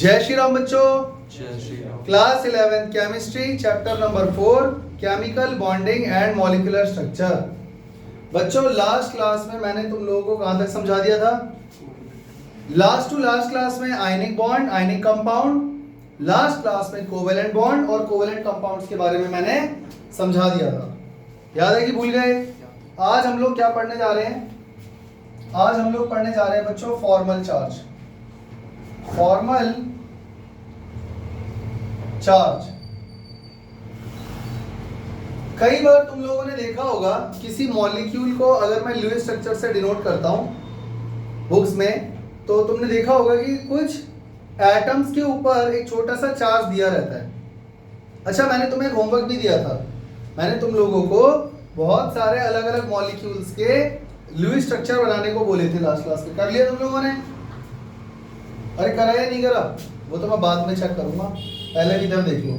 जय श्री राम बच्चों। जय Shri Ram. Class 11 chemistry chapter number 4 chemical bonding and molecular structure. बच्चों लास्ट क्लास में मैंने तुम लोगों को कहां तक समझा दिया था? लास्ट टू लास्ट क्लास में ionic bond, ionic compound, last class में कोवेलेंट बॉन्ड और कोवेलेंट कंपाउंड्स के बारे में मैंने समझा दिया था। याद है कि भूल गए? आज हम लोग क्या पढ़ने जा रहे हैं? आज हम लोग पढ़ने जा रहे हैं बच्चों फॉर्मल चार्ज। Formal charge. कई बार तुम लोगों ने देखा होगा किसी मॉलिक्यूल को अगर मैं लुईस स्ट्रक्चर से डिनोट करता हूं बुक्स में, तो तुमने देखा होगा कि कुछ एटम्स के ऊपर एक छोटा सा चार्ज दिया रहता है। अच्छा, मैंने तुम्हें एक होमवर्क भी दिया था। मैंने तुम लोगों को बहुत सारे अलग अलग मॉलिक्यूल्स के लुईस स्ट्रक्चर बनाने को बोले थे लास्ट क्लास में। कर लिया तुम लोगों ने? अरे करा या नहीं करा? वो तो मैं बाद में चेक करूंगा, पहले भी इधर देख लो।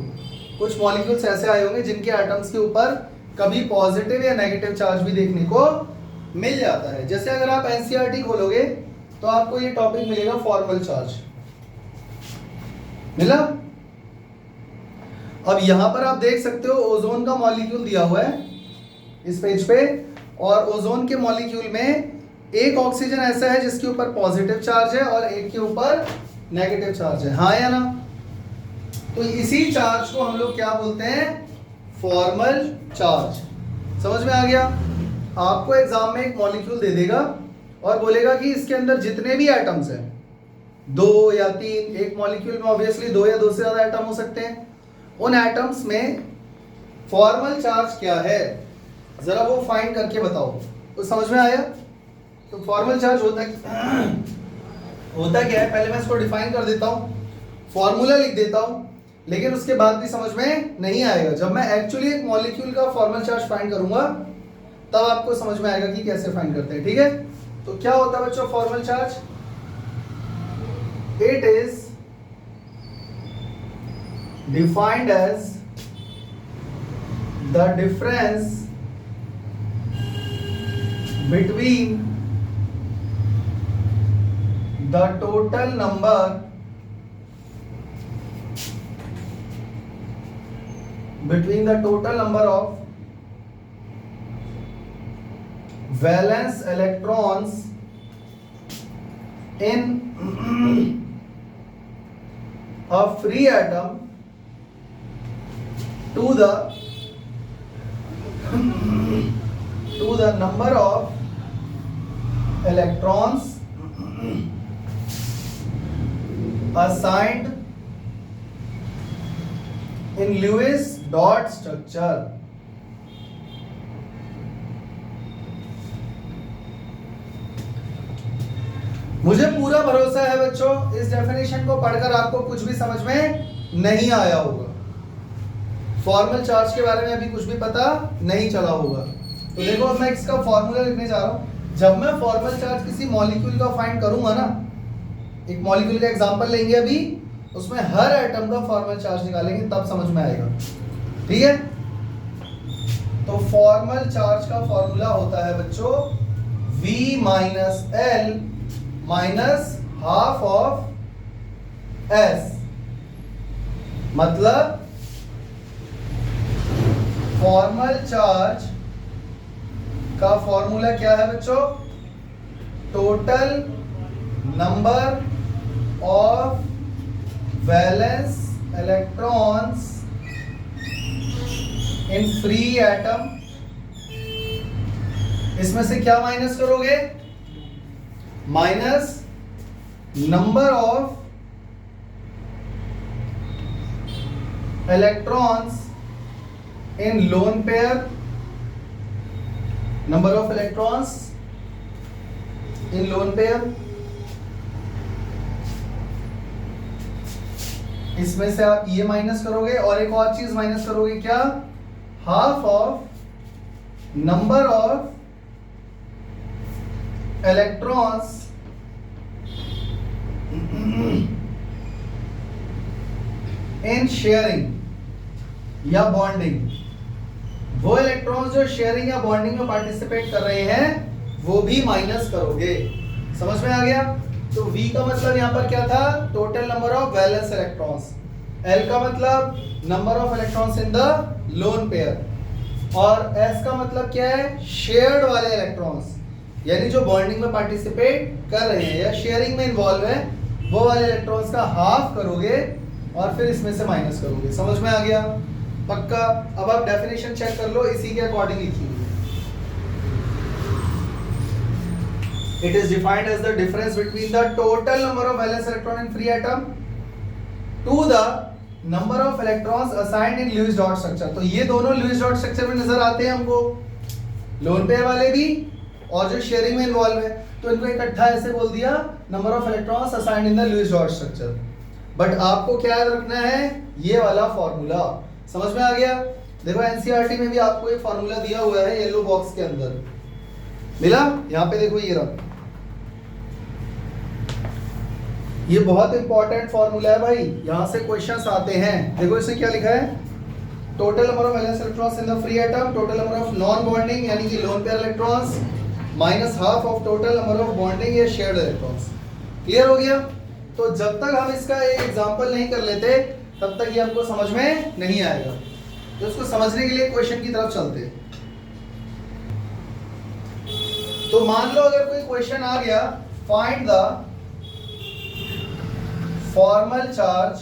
कुछ मॉलिक्यूल्स ऐसे आए होंगे जिनके एटम्स के ऊपर कभी पॉजिटिव या नेगेटिव चार्ज भी देखने को मिल जाता है। जैसे अगर आप एनसीईआरटी खोलोगे तो आपको ये टॉपिक मिलेगा फॉर्मल चार्ज। मिला? अब यहां पर आप देख सकते हो ओजोन का मॉलिक्यूल दिया हुआ है इस पेज पे, और ओजोन के मॉलिक्यूल में एक ऑक्सीजन ऐसा है जिसके ऊपर पॉजिटिव चार्ज है और एक के ऊपर नेगेटिव चार्ज है। हाँ या ना? तो इसी चार्ज को हम लोग क्या बोलते हैं? Formal charge. समझ में आ गया? आपको एग्जाम में एक मॉलिक्यूल दे देगा और बोलेगा कि इसके अंदर जितने भी एटम्स हैं, 2 या 3, एक मॉलिक्यूल में ऑब्वियसली 2 या 2 से ज्यादा एटम हो सकते हैं, उन एटम्स में फॉर्मल चार्ज क्या है जरा वो फाइंड करके बताओ। तो समझ में आया? तो फॉर्मल चार्ज होता क्या है पहले मैं इसको डिफाइन कर देता हूं, फॉर्मूला लिख देता हूं, लेकिन उसके बाद भी समझ में नहीं आएगा। जब मैं एक्चुअली एक मॉलिक्यूल का फॉर्मल चार्ज फाइंड करूंगा तब आपको समझ में आएगा कि कैसे फाइंड करते हैं। ठीक है? तो क्या होता है बच्चों formal charge? It is defined as the difference between the total number of valence electrons in a free atom to the number of electrons assigned in Lewis dot structure। मुझे पूरा भरोसा है बच्चों इस डेफिनेशन को पढ़कर आपको कुछ भी समझ में नहीं आया होगा। फॉर्मल चार्ज के बारे में अभी कुछ भी पता नहीं चला होगा। तो देखो अब मैं इसका फॉर्मूला लिखने जा रहा हूं। जब मैं फॉर्मल चार्ज किसी मॉलिक्यूल का फाइंड करूंगा ना, एक मॉलिक्यूल का एग्जांपल लेंगे अभी, उसमें हर एटम का फॉर्मल चार्ज निकालेंगे तब समझ में आएगा। ठीक है? तो फॉर्मल चार्ज का फॉर्मूला होता है बच्चों V minus L minus half of S। मतलब फॉर्मल चार्ज का फॉर्मूला क्या है बच्चों? Total number of valence electrons in free atom. इसमें से क्या माइनस करोगे? Minus number of electrons in lone pair, number of electrons in lone pair। इसमें से आप ये माइनस करोगे और एक और चीज माइनस करोगे, क्या? Half of number of electrons in sharing या बॉन्डिंग। वो इलेक्ट्रॉन्स जो शेयरिंग या बॉन्डिंग में पार्टिसिपेट कर रहे हैं वो भी माइनस करोगे। समझ में आ गया? तो V का मतलब यहाँ पर क्या था, total number of valence electrons. L का मतलब number of electrons in the lone pair, और S का मतलब क्या है, शेयर्ड वाले इलेक्ट्रॉन्स, यानी जो बॉन्डिंग में पार्टिसिपेट कर रहे हैं या शेयरिंग में इन्वॉल्व है, वो वाले इलेक्ट्रॉन्स का हाफ करोगे और फिर इसमें से माइनस करोगे। समझ में आ गया? पक्का? अब आप डेफिनेशन चेक कर लो, इसी के अकॉर्डिंग लिखी हुई है। It is defined as the difference between the total number of valence electron in free atom to the number of electrons assigned in Lewis dot structure। तो ये दोनों Lewis dot structure में नजर आते हैं हमको, लोन पेयर वाले भी और जो शेयरिंग में इन्वॉल्व है, तो इनको इकट्ठा ऐसे बोल दिया, number of electrons assigned in the Lewis dot structure। But आपको क्या याद रखना है, ये वाला फॉर्मूला। समझ में आ गया? देखो एनसीईआरटी में भी आपको ये फॉर्मूला दिया हुआ है येलो बॉक्स के अंदर, मिला? यहाँ पे देखो ये रहा, ये बहुत इंपॉर्टेंट फॉर्मूला है भाई, यहां से क्वेश्चंस आते हैं। देखो इसमें क्या लिखा है, total number of valence electrons in the free atom, total number of non bonding यानी कि lone pair electrons, minus half of total number of bonding या शेयर्ड इलेक्ट्रॉन्स। क्लियर हो गया? तो जब तक हम इसका एक एग्जांपल नहीं कर लेते, तब तक ये हमको समझ में नहीं आएगा। तो इसको समझने के लिए क्वेश्चन की तरफ चलते हैं। तो मान लो अगर कोई क्वेश्चन आ गया, find the formal charge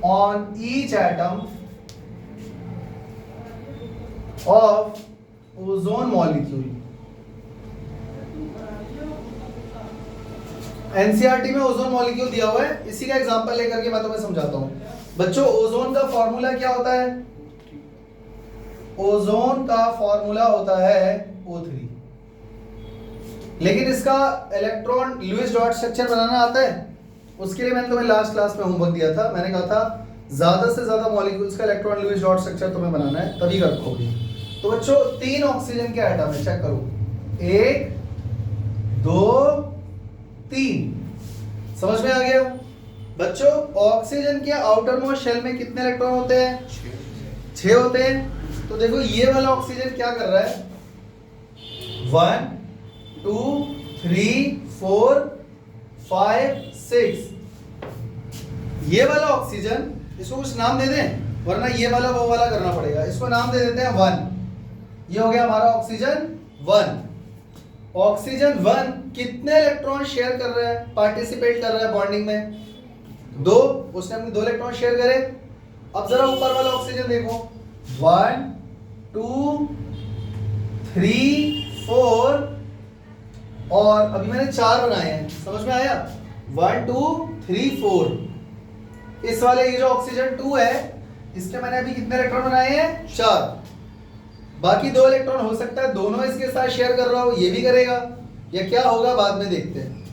on each atom of ozone molecule। NCERT में ओजोन मॉलिक्यूल दिया हुआ है, इसी का एग्जांपल लेकर के मैं तुम्हें समझाता हूं। बच्चों ओजोन का फॉर्मूला क्या होता है? ओजोन का फॉर्मूला होता है O3, लेकिन इसका इलेक्ट्रॉन लुईस डॉट स्ट्रक्चर बनाना आता है? उसके लिए मैंने तुम्हें लास्ट क्लास में होमवर्क दिया था, मैंने कहा था ज्यादा से ज्यादा मॉलिक्यूल्स का इलेक्ट्रॉन लुईस डॉट स्ट्रक्चर तुम्हें बनाना है, तभी कर पाओगे। तो बच्चों 3 ऑक्सीजन के एटम है, चेक करो, 1 2 3। समझ में आ गया? बच्चों ऑक्सीजन के आउटर मोस्ट शेल में कितने इलेक्ट्रॉन होते हैं? 6 होते हैं। तो देखो ये वाला ऑक्सीजन क्या कर रहा है, 1 2 3 4 5 6। ये वाला ऑक्सीजन, इसको कुछ नाम दे दें, वरना ये वाला वो वाला करना पड़ेगा। इसको नाम दे देते हैं 1। ये हो गया हमारा ऑक्सीजन 1। ऑक्सीजन 1 कितने इलेक्ट्रॉन शेयर कर रहा है, पार्टिसिपेट कर रहा है बॉन्डिंग में? 2। उसने अपने 2 इलेक्ट्रॉन शेयर करे। अब जरा ऊपर वाला ऑक्सीजन देखो, 1 2 3 4, और अभी मैंने 4 बनाए हैं। समझ में आया? 1 2 3 4। इस वाले ये जो ऑक्सीजन 2 है, इसके मैंने अभी कितने इलेक्ट्रॉन बनाए हैं? 4। बाकी 2 इलेक्ट्रॉन हो सकता है दोनों इसके साथ शेयर कर रहा हो, ये भी करेगा, या क्या होगा बाद में देखते हैं।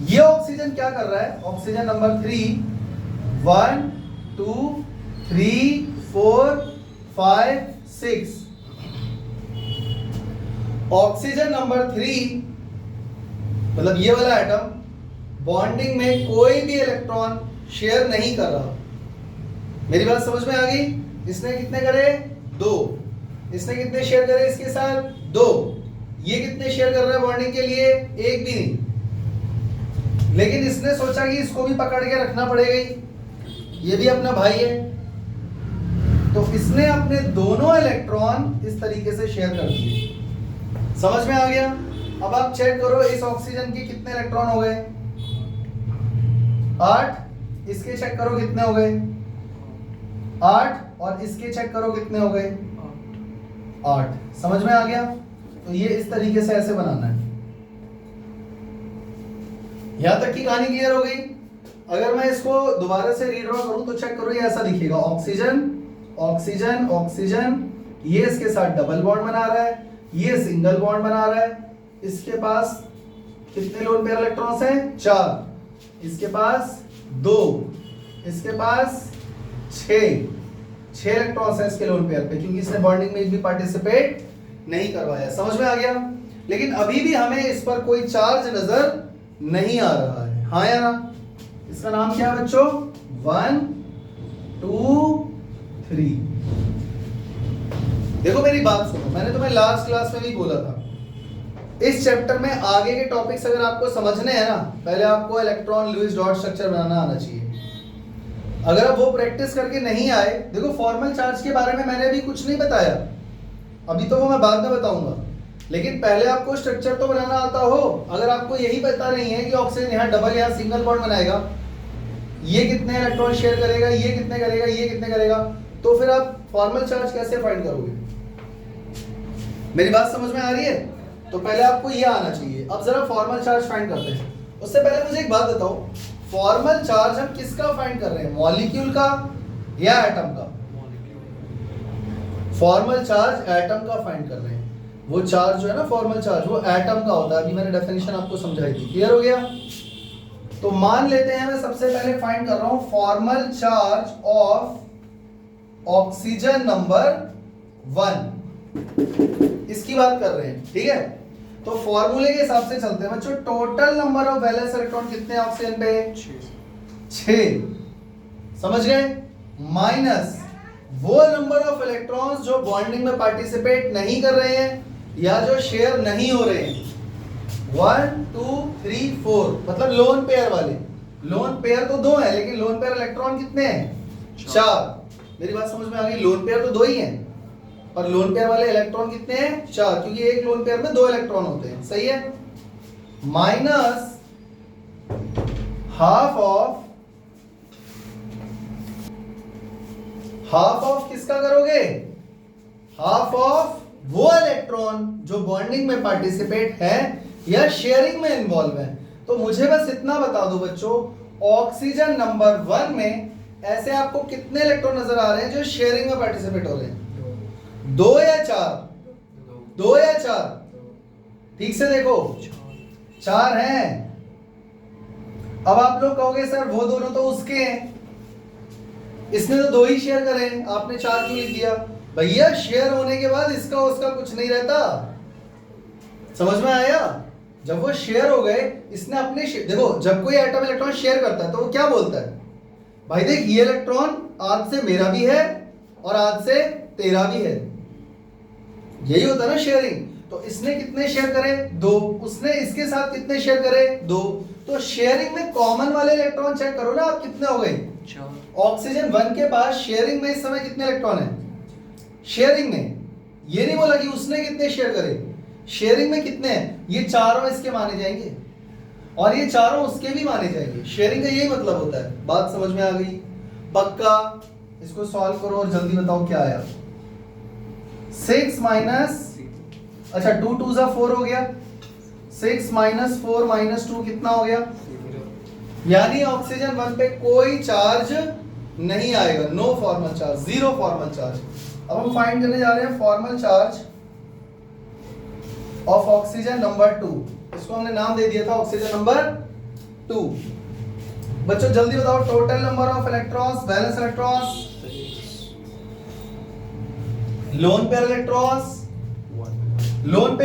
ये ऑक्सीजन क्या कर रहा है, ऑक्सीजन नंबर 3, 1 2 3 4 5 6। ऑक्सीजन नंबर 3 मतलब ये वाला एटम बॉन्डिंग में कोई भी इलेक्ट्रॉन शेयर नहीं कर रहा। मेरी बात समझ में आ गई? इसने कितने करे? 2। इसने कितने शेयर करे इसके साथ? 2। ये कितने शेयर कर रहा है बॉन्डिंग के लिए? 1 भी नहीं। लेकिन इसने सोचा कि इसको भी पकड़ के रखना पड़ेगा ही, ये भी अपना भाई है, तो इसने अपने दोनों इलेक्ट्रॉन इस तरीके से शेयर कर दिए। समझ में आ गया? अब आप चेक करो, इस ऑक्सीजन के कितने इलेक्ट्रॉन हो गए? 8। इसके चेक करो कितने हो गए? 8। और इसके चेक करो कितने हो गए? 8। समझ में आ गया? तो ये इस तरीके से ऐसे बनाना है। यहां तक की कहानी क्लियर हो गई? अगर मैं इसको दोबारा से रीड्रॉ करूं तो चेक करो, ये ऐसा दिखेगा, ऑक्सीजन ऑक्सीजन ऑक्सीजन, ये इसके साथ डबल बॉन्ड बना रहा है, ये सिंगल बॉन्ड बना रहा है। इसके पास कितने लोन पेयर इलेक्ट्रॉन्स हैं? 4। इसके पास 2, इसके पास 6 इलेक्ट्रॉन्स हैं इसके लोन पेयर पे, क्योंकि इसने बॉन्डिंग में भी पार्टिसिपेट नहीं करवाया। समझ में आ गया? लेकिन अभी भी हमें इस पर कोई चार्ज नजर नहीं आ रहा है, हाँ या ना? इसका नाम क्या है बच्चों? 1 2 3। देखो मेरी बात सुनो, मैंने तुम्हें लास्ट क्लास में भी बोला था, इस चैप्टर में आगे के टॉपिक्स अगर आपको समझने हैं ना, पहले आपको इलेक्ट्रॉन लुईस डॉट स्ट्रक्चर बनाना आना चाहिए। अगर आप वो प्रैक्टिस करके नहीं आए, देखो फॉर्मल चार्ज के बारे में मैंने अभी कुछ नहीं बताया, अभी तो वो मैं बाद में बताऊंगा, लेकिन पहले आपको स्ट्रक्चर तो बनाना आता हो। अगर आपको यही पता नहीं है कि ऑक्सीजन यहाँ डबल या सिंगल बॉन्ड बनाएगा, ये कितने इलेक्ट्रॉन शेयर करेगा, ये कितने करेगा, ये कितने करेगा, तो फिर आप फॉर्मल चार्ज कैसे फाइंड करोगे? मेरी बात समझ में आ रही है? तो पहले आपको ये आना चाहिए। अब जरा फॉर्मल चार्ज फाइंड करते हैं। उससे पहले मुझे एक बात बताओ, फॉर्मल चार्ज हम किसका फाइंड कर रहे हैं, मॉलिक्यूल का या एटम का? फॉर्मल चार्ज एटम का फाइंड कर रहे हैं। वो चार्ज जो है ना फॉर्मल चार्ज, वो एटम का होता है। अभी मैंने डेफिनेशन आपको समझाई थी, क्लियर हो गया? तो मान लेते हैं मैं सबसे पहले फाइंड कर रहा हूं formal charge of oxygen number 1, इसकी बात कर रहे हैं, ठीक है? तो फॉर्मूले के हिसाब से चलते हैं बच्चों। Total number of valence electron कितने हैं ऑक्सीजन पे? 6, समझ गए? माइनस वो नंबर ऑफ इलेक्ट्रॉन्स जो बॉन्डिंग में पार्टिसिपेट नहीं कर रहे हैं या जो शेयर नहीं हो रहे हैं। 1 2 3 4, मतलब लोन पेयर वाले। लोन पेयर तो 2 है, लेकिन लोन पेयर इलेक्ट्रॉन कितने हैं? 4। मेरी बात समझ में आ गई? लोन पेयर तो 2 ही हैं, और लोन पेयर वाले इलेक्ट्रॉन कितने हैं? 4, क्योंकि एक लोन पेयर में 2 इलेक्ट्रॉन होते हैं, सही है? माइनस हाफ ऑफ किसका करोगे? हाफ ऑफ वो इलेक्ट्रॉन जो बॉन्डिंग में पार्टिसिपेट है या शेयरिंग में इन्वॉल्व है। तो मुझे बस इतना बता दो बच्चों, ऑक्सीजन नंबर 1 में ऐसे आपको कितने इलेक्ट्रॉन नजर आ रहे हैं जो शेयरिंग में पार्टिसिपेट हो रहे हैं? 2 या 4? 2 या 4? ठीक से देखो, 4 हैं। अब आप लोग कहोगे सर वो दोनों तो उसके हैं, इसने तो 2 ही शेयर करे, आपने 4 क्यों लिख दिया? भैया शेयर होने के बाद इसका उसका कुछ नहीं रहता, समझ में आया? जब वो शेयर हो गए, इसने अपने देखो, जब कोई एटम इलेक्ट्रॉन शेयर करता है तो वो क्या बोलता है? भाई देख, ये इलेक्ट्रॉन आज से मेरा भी है और आज से तेरा भी है, यही होता है ना शेयरिंग। तो इसने कितने शेयर करे? 2। उसने इसके साथ कितने शेयर करे? 2। तो शेयरिंग में कॉमन वाले इलेक्ट्रॉन चेक करो ना आप, कितने हो गए? ऑक्सीजन 1 के पास शेयरिंग में इस समय कितने इलेक्ट्रॉन है? शेयरिंग में, ये नहीं बोला कि उसने कितने शेयर करे, शेयरिंग में कितने हैं? ये चारों इसके माने जाएंगे और ये चारों उसके भी माने जाएंगे। शेयरिंग का यही मतलब होता है। बात समझ में आ गई? पक्का? इसको सॉल्व करो और जल्दी बताओ क्या आया। 6 माइनस, अच्छा 2 2 जा 4 हो गया, 6 माइनस 4 माइनस 2 कितना हो गया? यानी ऑक्सीजन 1 पे कोई चार्ज नहीं आएगा, no formal charge, 0 formal charge. अब हम फाइंड करने जा रहे हैं formal charge of oxygen number 2। इसको हमने नाम दे दिया था ऑक्सीजन नंबर 2। बच्चों जल्दी बताओ, total number of electrons, valence electrons, lone pair electrons, lone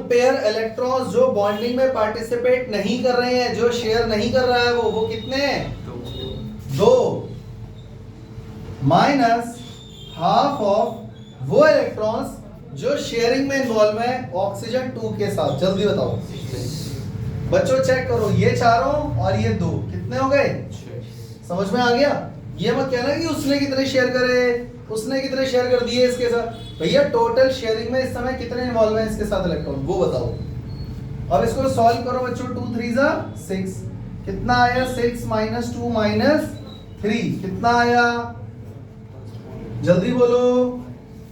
pair electrons जो बॉन्डिंग में पार्टिसिपेट नहीं कर रहे हैं, जो शेयर नहीं कर रहा है वो कितने हैं? 2। माइनस हाफ ऑफ वो इलेक्ट्रॉन्स जो शेयरिंग में इन्वॉल्व है ऑक्सीजन 2 के साथ। जल्दी बताओ बच्चों, चेक करो, ये चारों और ये 2 कितने हो गए? 6। समझ में आ गया? ये मत कहना कि उसने कितने शेयर करे, उसने कितने शेयर कर दिए इसके साथ। भैया टोटल शेयरिंग में इस समय कितने इन्वॉल्व हैं इसके साथ इलेक्ट्रॉन, वो बताओ। अब इसको सॉल्व करो बच्चों, 2 3 जा 6, कितना आया? 6 माइनस 2 माइनस 3 कितना आया? जल्दी बोलो,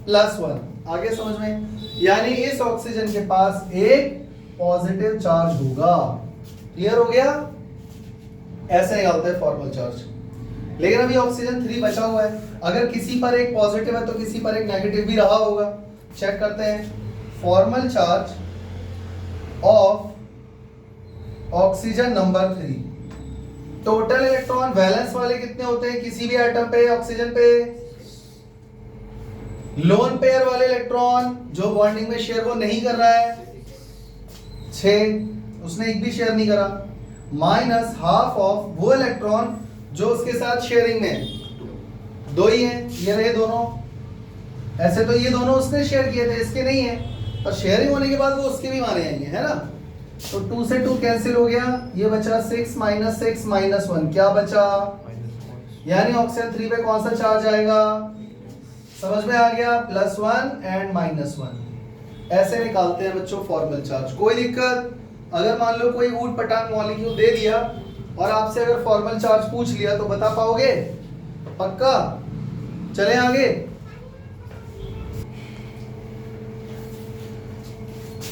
+1। आगे समझ में? यानी इस ऑक्सीजन के पास एक पॉजिटिव चार्ज होगा। क्लियर हो गया? ऐसे निकालते हैं फॉर्मल चार्ज। लेकिन अभी ऑक्सीजन 3 बचा हुआ है, अगर किसी पर एक पॉजिटिव है तो किसी पर एक नेगेटिव भी रहा होगा। चेक करते हैं। Formal charge of oxygen number 3, total electron valence वाले कितने होते हैं किसी भी एटम पे, ऑक्सीजन पे? लोन पेयर वाले इलेक्ट्रॉन जो बॉन्डिंग में शेयर वो नहीं कर रहा है 6, उसने एक भी शेयर नहीं करा। माइनस हाफ ऑफ वो इलेक्ट्रॉन जो उसके साथ शेयरिंग में 2 ही हैं, ये रहे दोनों। ऐसे तो ये दोनों उसने शेयर किए थे, इसके नहीं है, और शेयरिंग होने के बाद वो उसके भी माने जाएंगे, है ना। तो 2 से 2 कैंसिल हो गया, ये बचा 6 - 6 - 1, क्या बचा, यानी ऑक्सीजन 3 पे कौन सा चार्ज आएगा, समझ में आ गया, +1 एंड -1। ऐसे निकालते हैं बच्चों फॉर्मल चार्ज। कोई दिक्कत? अगर मान लो कोई ऊट पटांग मॉलिक्यूल दे दिया और आपसे अगर फॉर्मल चार्ज पूछ लिया तो बता पाओगे? पक्का? चले आगे।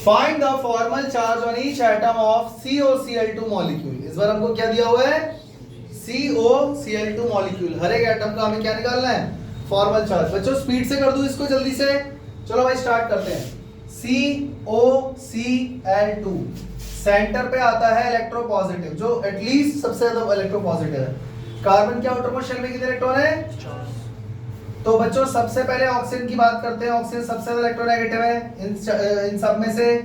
Find the formal charge on each atom of COCl2 molecule. इस बार हमको क्या दिया हुआ है, COCl2 मॉलिक्यूल। हर एक एटम का हमें क्या निकालना है, फॉर्मल चार्ज। बच्चों स्पीड से कर दूं इसको जल्दी से, चलो भाई स्टार्ट करते हैं। COCl2 सेंटर पे आता है इलेक्ट्रोपॉजिटिव, जो एटलीस्ट सबसे ज्यादा इलेक्ट्रोपॉजिटिव है। कार्बन के आउटरमोस्ट शेल में कितने इलेक्ट्रॉन है, तो बच्चों सबसे पहले ऑक्सीजन की बात करते हैं। ऑक्सीजन सबसे ज्यादा इलेक्ट्रोनेगेटिव है इन सब में से।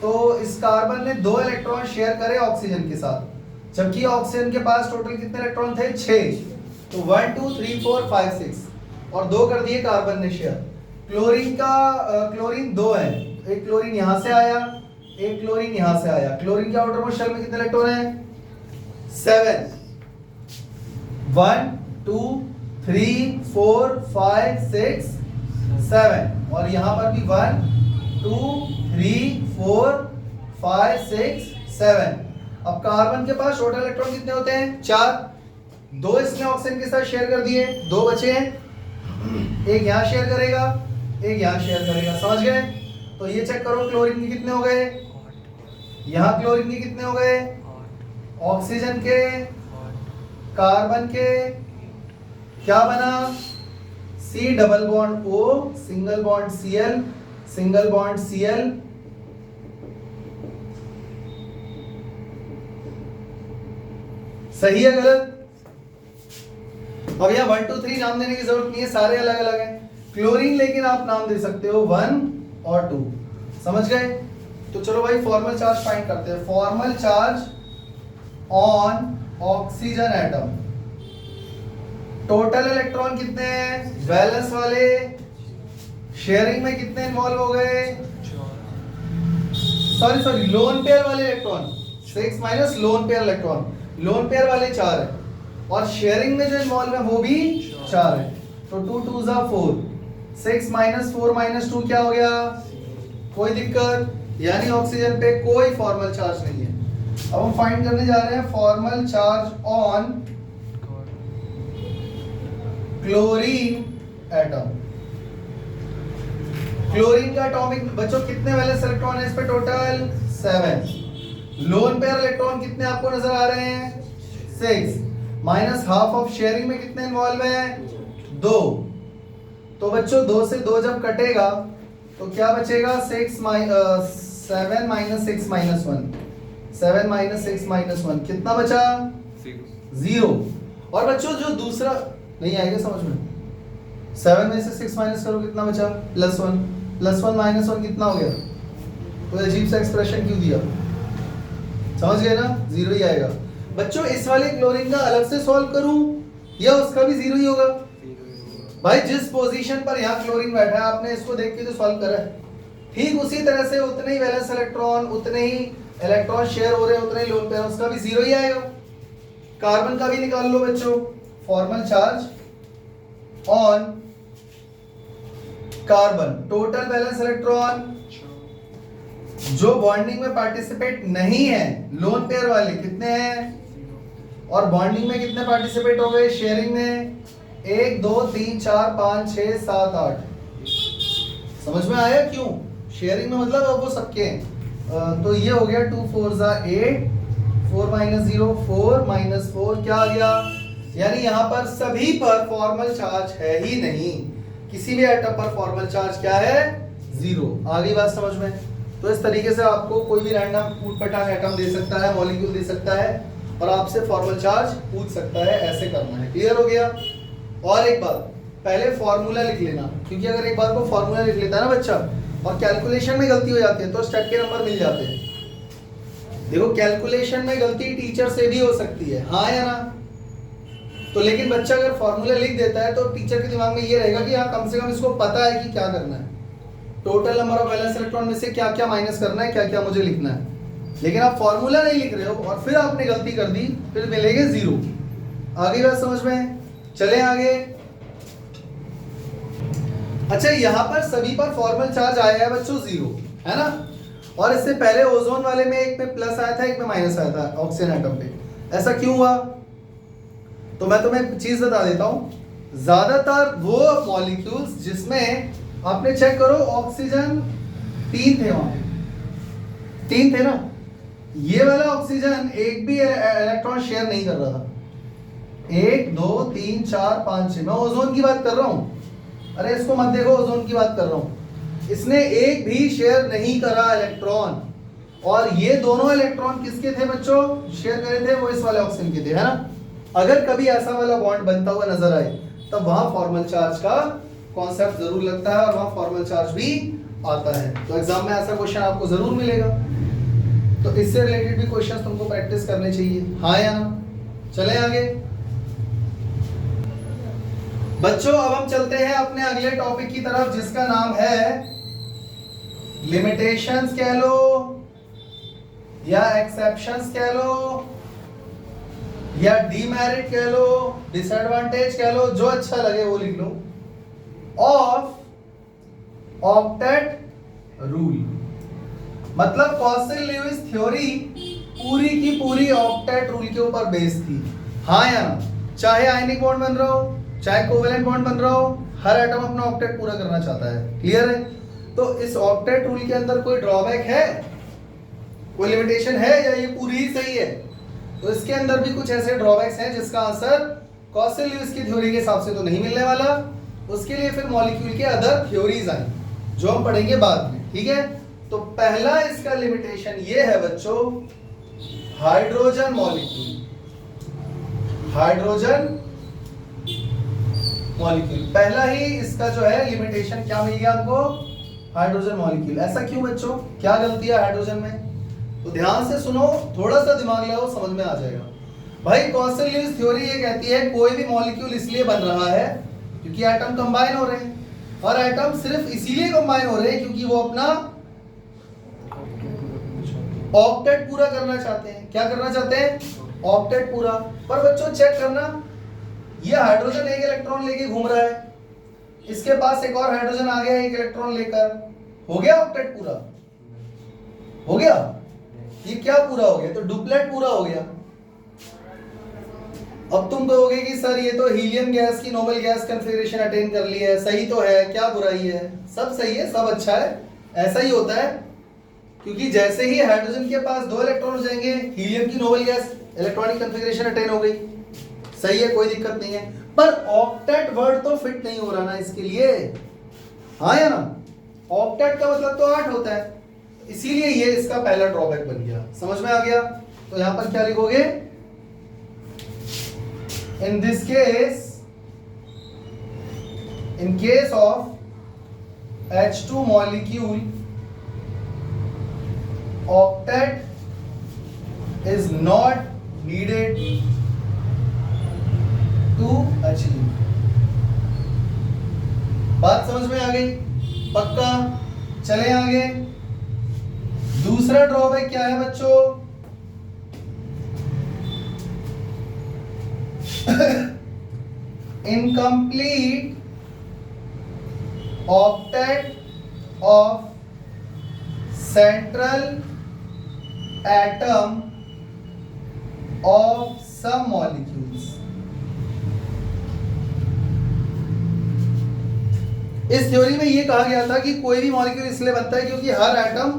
तो इस कार्बन ने 2 इलेक्ट्रॉन शेयर करे ऑक्सीजन के साथ, जबकि ऑक्सीजन के पास टोटल कितने इलेक्ट्रॉन थे, 6। तो 1 2 3 4 5 6 और 2 कर दिए कार्बन ने शेयर। क्लोरीन 2 है, एक क्लोरीन यहां से आया, एक क्लोरीन यहां से आया। क्लोरीन के आउटरमोस्ट शेल में कितने इलेक्ट्रॉन है, 7। 1 2 3 4 5 6 7 और यहां पर भी 1 2 3 4 5 6 7। अब कार्बन के पास टोटल इलेक्ट्रॉन कितने होते हैं, 4। 2 इसने ऑक्सीजन के साथ शेयर कर दिए, 2 बचे हैं। एक यहां शेयर करेगा, एक यहां शेयर करेगा, समझ गए। तो ये चेक करो क्लोरीन के कितने हो गए, यहां क्लोरीन के कितने हो गए, ऑक्सीजन के, कार्बन के, क्या बना, C double bond O single bond Cl single bond Cl। सही है गलत? अब यहाँ 1 2 3 नाम देने की जरूरत नहीं है, सारे अलग अलग हैं। क्लोरीन लेकिन आप नाम दे सकते हो 1 और 2, समझ गए। तो चलो भाई फॉर्मल चार्ज फाइंड करते हैं। Formal charge on oxygen atom, total electron कितने हैं, वैलेंस वाले, शेयरिंग में कितने इन्वॉल्व हो गए, सॉरी लोन पेयर वाले electron 6 minus lone pair electron, lone pair वाले 4 है और शेयरिंग में जो इन्वॉल्व है वो भी 4 है। तो 2 2 4, 6 माइनस 4 माइनस 2 क्या हो गया, कोई दिक्कत, यानी ऑक्सीजन पे कोई फॉर्मल चार्ज नहीं है। अब हम फाइंड करने जा रहे हैं formal charge on chlorine atom. Chlorine का एटॉमिक बच्चों कितने वैलेंस इलेक्ट्रॉन है इस पे, टोटल 7। लोन पेयर इलेक्ट्रॉन कितने आपको नजर आ रहे हैं, 6 माइनस हाफ ऑफ शेयरिंग में कितने इन्वॉल्व है, 2। तो बच्चों 2 से 2 जब कटेगा तो क्या बचेगा, 7 माइनस 6 माइनस 1, 7 माइनस 6 माइनस 1 कितना बचा, 0। और बच्चों जो दूसरा नहीं आएगा समझ में, 7 में से 6 माइनस करो कितना बचा, +1, +1 माइनस 1 कितना हो गया, कोई अजीब सा एक्सप्रेशन क्यों दिया, समझ गए ना, 0 ही आएगा। बच्चों इस वाले क्लोरीन का अलग से सॉल्व करूं या उसका भी 0 ही होगा, भाई जिस पोजीशन पर यहाँ क्लोरीन बैठा है आपने इसको देख के जो सॉल्व करा है, ठीक उसी तरह से उतने ही वैलेंस इलेक्ट्रॉन, उतने ही इलेक्ट्रॉन शेयर हो रहे हैं, उतने ही लोन पेयर, उसका भी 0 ही आएगा। कार्बन का भी निकाल लो बच्चों, formal charge on carbon, total valence electron जो बॉन्डिंग में पार्टिसिपेट नहीं है, लोन पेयर वाले कितने हैं, और बॉन्डिंग में कितने पार्टिसिपेट हो गए, शेयरिंग में 1 2 3 4 5 6 7 8। समझ में आया क्यों, शेयरिंग में मतलब अब वो सबके हैं। तो ये हो गया 2 4 8, 4 माइनस 0 4 माइनस 4 क्या आ गया, यानी यहाँ पर सभी पर फॉर्मल चार्ज है ही नहीं, किसी भी एटम पर फॉर्मल चार्ज क्या है, 0। आ गई बात समझ में। तो इस तरीके से आपको कोई भी रैंडम ऊटपटांग एटम दे सकता है, मॉलिक्यूल दे सकता है और आपसे फॉर्मल चार्ज पूछ सकता है, ऐसे करना है। क्लियर हो गया। और एक बात, पहले फॉर्मूला लिख लेना, क्योंकि अगर एक बार को फॉर्मूला लिख लेता है ना बच्चा और कैलकुलेशन में गलती हो जाती है तो स्टेप के नंबर मिल जाते हैं। देखो कैलकुलेशन में गलती टीचर से भी हो सकती है, हाँ या ना, तो लेकिन बच्चा अगर फॉर्मूला लिख देता है तो टीचर के दिमाग में ये रहेगा कि हाँ कम से कम इसको पता है कि क्या करना है। Total number of valence electron में से क्या क्या माइनस करना है, क्या क्या मुझे लिखना है। लेकिन आप फॉर्मूला नहीं लिख रहे हो और फिर आपने गलती कर दी, फिर मिलेंगे 0। आगे बात समझ में, चले आगे। अच्छा, यहां पर सभी पर फॉर्मल चार्ज आया है बच्चों 0, है ना। और इससे पहले ओजोन वाले में एक में प्लस आया था, एक में माइनस आया था ऑक्सीजन एटम पे। ऐसा क्यों हुआ? तो मैं तुम्हें एक चीज बता देता हूं। ज्यादातर वो मॉलिक्यूल्स जिसमें आपने चेक करो ऑक्सीजन 3 थे, वहां 3 थे ना, ये वाला ऑक्सीजन एक भी इलेक्ट्रॉन शेयर नहीं कर रहा था। 1 2 3 4 5 6, मैं ओजोन की बात कर रहा हूं। अरे इसको मत देखो, ओजोन की बात कर रहा हूं। इसने एक भी शेयर नहीं करा इलेक्ट्रॉन। और ये दोनों इलेक्ट्रॉन किसके थे बच्चों? शेयर करे थे, वो इस वाले ऑक्सीजन के थे, है ना। अगर कभी ऐसा वाला बॉन्ड बनता हुआ नजर आए तब वहां फॉर्मल चार्ज का कॉन्सेप्ट जरूर लगता है और वहां फॉर्मल चार्ज भी आता है। तो एग्जाम में ऐसा क्वेश्चन आपको जरूर मिलेगा। तो इससे रिलेटेड भी क्वेश्चंस तुमको प्रैक्टिस करने चाहिए, हाँ या ना। चलें आगे बच्चों। अब हम चलते हैं अपने अगले टॉपिक की तरफ, जिसका नाम है लिमिटेशंस कह लो या एक्सेप्शंस कह लो या डीमेरिट कह लो, डिसएडवांटेज कह लो, जो अच्छा लगे वो लिख लो, ऑफ ऑक्टेट रूल। मतलब कॉसल-ल्यूइस थ्योरी पूरी की पूरी ऑक्टेट रूल के ऊपर बेस्ड थी, हाँ या ना। चाहे आयनिक बॉन्ड बन रहा हो, चाहे कोवेलेंट बॉन्ड बन रहा हो, हर एटम अपना ऑक्टेट पूरा करना चाहता है। क्लियर है? तो इस ऑक्टेट रूल के अंदर कोई ड्रॉबैक है, कोई लिमिटेशन है, या ये पूरी ही सही है? तो इसके अंदर भी कुछ ऐसे ड्रॉबैक्स हैं जिसका आंसर कॉसल-ल्यूइस की थ्योरी के हिसाब से तो नहीं मिलने वाला। उसके लिए फिर मॉलिक्यूल के अदर थ्योरीज आई, जो हम पढ़ेंगे बाद में, ठीक है। तो पहला इसका लिमिटेशन ये है बच्चों, हाइड्रोजन मॉलिक्यूल। हाइड्रोजन मॉलिक्यूल पहला ही इसका जो है लिमिटेशन क्या मिल गया हमको? Hydrogen molecule. ऐसा क्यों बच्चों? क्या गलती है हाइड्रोजन में? तो ध्यान से सुनो, थोड़ा सा दिमाग लगाओ, समझ में आ जाएगा। भाई कॉसल-ल्यूइस थ्योरी ये कहती है कोई भी मॉलिक्यूल इसलिए बन रहा है क्योंकि एटम कंबाइन हो रहे हैं, और एटम सिर्फ इसीलिए कंबाइन हो रहे हैं क्योंकि वो अपना ऑक्टेट पूरा करना चाहते हैं। क्या करना चाहते हैं? ऑक्टेट पूरा। पर बच्चों चेक करना, ये हाइड्रोजन एक इलेक्ट्रॉन लेके घूम रहा है, इसके पास एक और हाइड्रोजन आ गया एक इलेक्ट्रॉन लेकर, हो गया ऑक्टेट पूरा? हो गया? ये क्या पूरा हो गया? तो डुप्लेट पूरा हो गया। अब तुम कहोगे कि सर ये तो हीलियम गैस की नोबल गैस कॉन्फ़िगरेशन अटेन कर ली है, सही तो है, क्या बुराई है? सब सही है, सब अच्छा है, ऐसा ही होता है। क्योंकि जैसे ही हाइड्रोजन के पास 2 इलेक्ट्रॉन हो जाएंगे, हीलियम की Nobel gas electronic configuration attain हो गई, सही है, कोई दिक्कत नहीं है। पर ऑक्टेट वर्ड तो फिट नहीं हो रहा ना इसके लिए, हाँ या ना। ऑक्टेट का मतलब तो 8 होता है, इसीलिए ये इसका पहला ड्रॉबैक बन गया। समझ में आ गया? तो यहां पर क्या लिखोगे? In this case, in case of H2 molecule, octet is not needed to achieve। बात समझ में आ गई? पक्का? चले आगे। दूसरा ड्रॉबैक क्या है बच्चों? Incomplete octet of central atom of some molecules. इस थ्योरी में यह कहा गया था कि कोई भी मॉलिक्यूल इसलिए बनता है क्योंकि हर एटम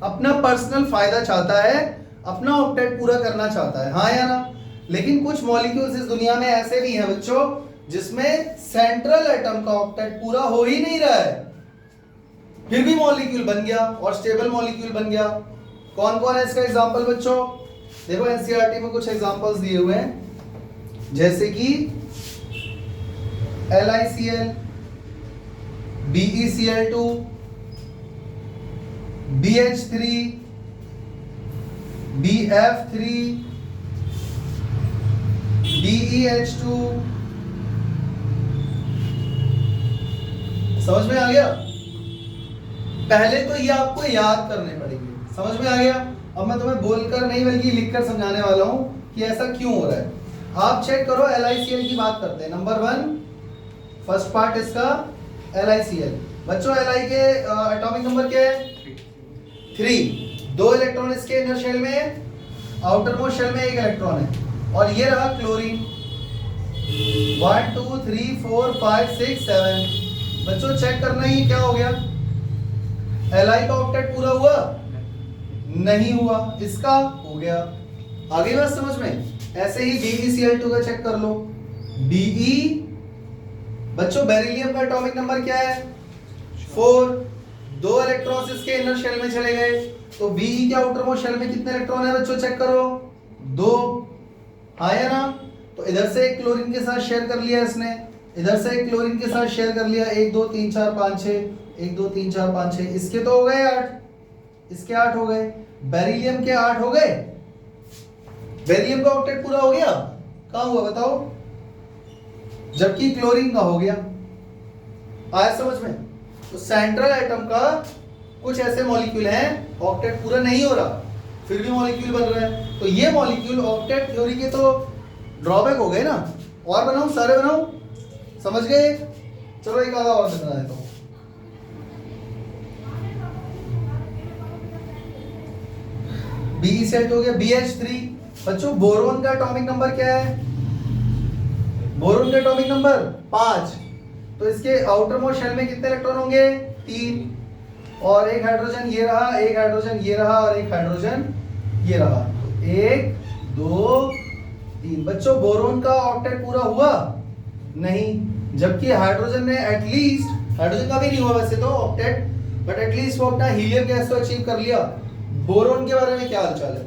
अपना पर्सनल फायदा चाहता है, अपना ऑक्टेट पूरा करना चाहता है, हाँ या ना। लेकिन कुछ मॉलिक्यूल्स इस दुनिया में ऐसे भी हैं बच्चों जिसमें सेंट्रल एटम का ऑक्टेट पूरा हो ही नहीं रहा है, फिर भी मॉलिक्यूल बन गया और स्टेबल मॉलिक्यूल बन गया। कौन कौन है इसका एग्जांपल बच्चों? देखो एनसीईआरटी में कुछ एग्जांपल्स दिए हुए हैं, जैसे कि LiCl, BeCl2, BH3, BF3, BeH2। समझ में आ गया? पहले तो ये आपको याद करने पड़ेंगे। समझ में आ गया? अब मैं तुम्हें बोलकर नहीं बल्कि लिखकर समझाने वाला हूं कि ऐसा क्यों हो रहा है। आप चेक करो, LICL की बात करते हैं। नंबर 1 फर्स्ट पार्ट इसका LICL। बच्चों Li के एटॉमिक नंबर क्या है? 3। 2 इलेक्ट्रॉन इसके इनर शेल में, आउटर मोस्ट शेल में 1 इलेक्ट्रॉन है। और ये रहा क्लोरीन। 1 2 3 4 5 6 7। बच्चों चेक करना ही क्या हो गया? Li का ऑक्टेट पूरा हुआ? नहीं हुआ। इसका हो गया। आगे बात समझ में? ऐसे ही BeCl2 का चेक कर लो। Be, बच्चों बेरिलियम का एटॉमिक नंबर क्या है? 4। 2 इलेक्ट्रॉन्स इसके इनर शेल में चले गए, तो Be के आउटर मोस्ट शेल में कितने इलेक्ट्रॉन है बच्चों? चेक करो। 2। आया ना? तो इधर से एक क्लोरीन के साथ शेयर कर लिया इसने, इधर से एक क्लोरीन के साथ शेयर कर लिया। 1 2 3 4 5 6, 1 2 3 4 5 6। इसके तो हो गए 8, इसके 8 हो गए। बेरिलियम के 8 हो गए। बेरिलियम का ऑक्टेट पूरा हो गया? कहां हुआ बताओ? जबकि क्लोरीन का हो गया। आया समझ में? तो सेंट्रल एटम का कुछ ऐसे मॉलिक्यूल हैं ऑक्टेट पूरा नहीं हो रहा, फिर भी मॉलिक्यूल बन रहा है। तो ये मॉलिक्यूल ऑक्टेट थ्योरी के तो ड्रॉबैक हो गए ना। और बनाऊं? सारे बनाऊं? समझ गए? चलो एक आधा और बना देता हूं। BeCl2 हो गया। BH3। बच्चों बोरोन का एटॉमिक नंबर क्या है? बोरोन का एटॉमिक नंबर 5। तो इसके आउटर मोस्ट शेल में कितने इलेक्ट्रॉन होंगे? 3। और एक हाइड्रोजन ये रहा, एक हाइड्रोजन ये रहा, और एक हाइड्रोजन ये रहा। तो 1 2 3। बच्चों बोरोन का ऑक्टेट पूरा हुआ? नहीं। जबकि हाइड्रोजन ने एटलीस्ट, हाइड्रोजन का भी नहीं हुआ वैसे तो ऑक्टेट, बट एटलीस्ट वो अपना हीलियम गैस तो अचीव कर लिया। बोरोन के बारे में क्या हालचाल है?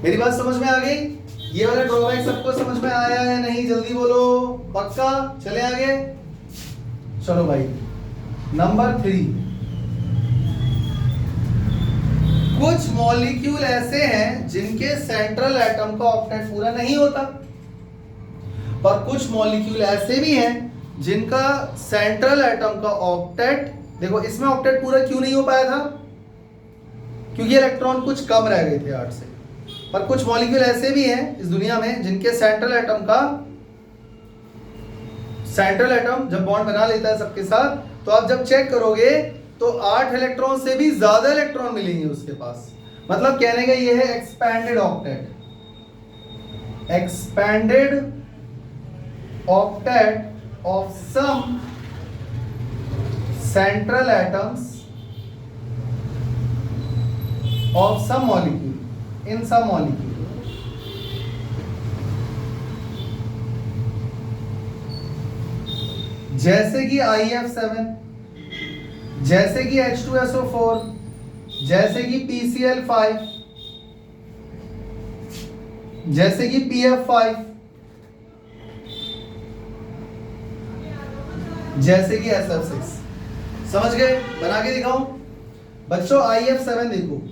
मेरी बात समझ में आ गई? ये वाला ड्रॉबैक सबको समझ में आया या नहीं? जल्दी बोलो। पक्का? चले आगे। चलो भाई, नंबर 3। कुछ मॉलिक्यूल ऐसे हैं जिनके सेंट्रल एटम का ऑक्टेट पूरा नहीं होता, और कुछ मॉलिक्यूल ऐसे भी हैं जिनका सेंट्रल एटम का ऑक्टेट, देखो इसमें ऑक्टेट पूरा क्यों नहीं हो पाया था? क्योंकि इलेक्ट्रॉन कुछ कम रह गए थे 8 से। पर कुछ मॉलिक्यूल ऐसे भी हैं इस दुनिया में जिनके सेंट्रल एटम का, सेंट्रल एटम जब बॉन्ड बना लेता है सबके साथ, तो आप जब चेक करोगे तो 8 इलेक्ट्रॉन से भी ज्यादा इलेक्ट्रॉन मिलेंगे उसके पास। मतलब कहने का ये है expanded octet. Expanded octet of some central atoms of some molecule, in some molecule. जैसे कि IF7, जैसे कि H2SO4, जैसे कि PCl5, जैसे कि PF5, जैसे कि SF6। समझ गए? बना के दिखाऊं? बच्चों IF7 देखो।